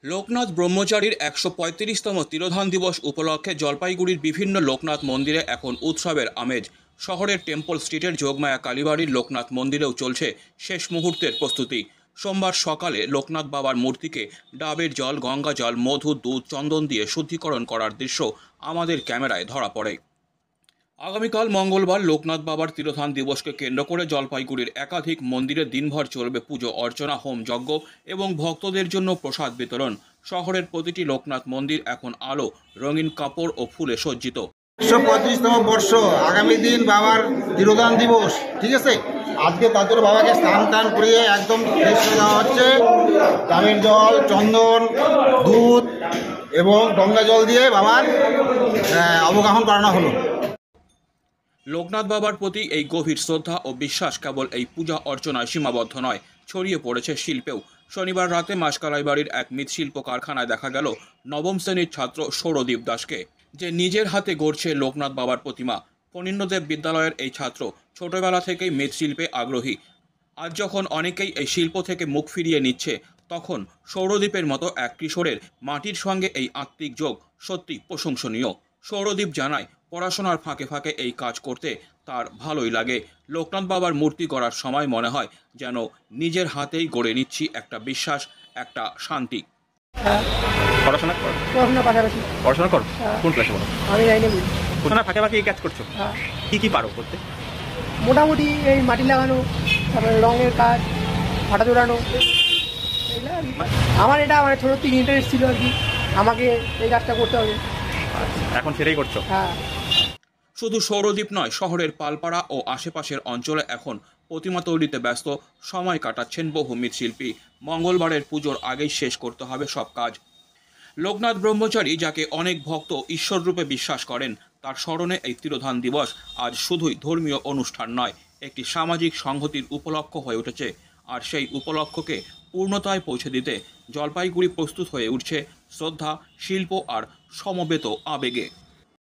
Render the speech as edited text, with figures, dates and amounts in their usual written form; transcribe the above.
লোকনাথ ব্রহ্মচারীর ১৩৫তম তিরোধান দিবস উপলক্ষে জলপাইগুড়ির বিভিন্ন লোকনাথ মন্দিরে এখন উৎসবের আমেজ। শহরের টেম্পল স্ট্রিটের যোগমায়া কালীবাড়ির লোকনাথ মন্দিরেও চলছে শেষ মুহূর্তের প্রস্তুতি। সোমবার সকালে লোকনাথ বাবার মূর্তিকে ডাবের জল, গঙ্গা জল, মধু, দুধ, চন্দন দিয়ে শুদ্ধিকরণ করার দৃশ্য আমাদের ক্যামেরায় ধরা পড়ে। আগামীকাল মঙ্গলবার লোকনাথ বাবার তিরোধান দিবসকে কেন্দ্র করে জলপাইগুড়ির একাধিক মন্দিরে দিনভর চলবে পুজো অর্চনা, হোম যজ্ঞ এবং ভক্তদের জন্য প্রসাদ বিতরণ। শহরের প্রতিটি লোকনাথ মন্দির এখন আলো, রঙিন কাপড় ও ফুলে সজ্জিত। ১৩৫তম বর্ষ, আগামী দিন বাবার তিরোধান দিবস। ঠিক আছে, আজকে তাদের বাবাকে স্নান টান করিয়ে একদম ফ্রেশ করে দেওয়া হচ্ছে। ডাবের জল, চন্দন, দুধ এবং গঙ্গা জল দিয়ে বাবার অবগাহন করানো হলো। লোকনাথ বাবার প্রতি এই গভীর শ্রদ্ধা ও বিশ্বাস কেবল এই পূজা অর্চনায় সীমাবদ্ধ নয়, ছড়িয়ে পড়েছে শিল্পেও। শনিবার রাতে মাসকালাই বাড়ির এক মৃৎশিল্প কারখানায় দেখা গেল নবম শ্রেণীর ছাত্র সৌরদীপ দাসকে, যে নিজের হাতে গড়ছে লোকনাথ বাবার প্রতিমা। ফণীন্দ্রদেব বিদ্যালয়ের এই ছাত্র ছোটবেলা থেকেই মৃৎশিল্পে আগ্রহী। আজ যখন অনেকেই এই শিল্প থেকে মুখ ফিরিয়ে নিচ্ছে, তখন সৌরদীপের মতো এক কিশোরের মাটির সঙ্গে এই আত্মিক যোগ সত্যি প্রশংসনীয়। সৌরদীপ জানায়, পড়াশোনার ফাঁকে ফাঁকে এই কাজ করতে তার ভালোই লাগে। লোকনাথ বাবার মূর্তি গড়ার সময় মনে হয় যেন নিজের হাতেই গড়ে নিচ্ছি একটা বিশ্বাস, একটা শান্তি। পড়াশোনা করো? পড়াশোনা পাশাপাশি। পড়াশোনা করো? হ্যাঁ। কোন ক্লাসে পড়ো? আমি লাইনে পড়ি। পড়াশোনার ফাঁকে ফাঁকে এই কাজ করছো? হ্যাঁ। কি পারো করতে? মোটামুটি এই মাটি লাগানো, তারপরে রঙের কাজ, ফাটা জোড়ানো, এগুলো আর কি। আমার এটা মানে ছোটো থেকে ইন্টারেস্ট ছিল আর কি, আমাকে এই কাজটা করতে হবে। এখন সেটাই করছো? হ্যাঁ। শুধু সৌরদ্বীপ নয়, শহরের পালপাড়া ও আশেপাশের অঞ্চলে এখন প্রতিমা তৈরিতে ব্যস্ত সময় কাটাচ্ছেন বহু মৃৎশিল্পী। মঙ্গলবারের পুজোর আগেই শেষ করতে হবে সব কাজ। লোকনাথ ব্রহ্মচারী, যাকে অনেক ভক্ত ঈশ্বররূপে বিশ্বাস করেন, তার স্মরণে এই তিরোধান দিবস আজ শুধুই ধর্মীয় অনুষ্ঠান নয়, একটি সামাজিক সংহতির উপলক্ষ হয়ে উঠেছে। আর সেই উপলক্ষকে পূর্ণতায় পৌঁছে দিতে জলপাইগুড়ি প্রস্তুত হয়ে উঠছে শ্রদ্ধা, শিল্প আর সমবেত আবেগে।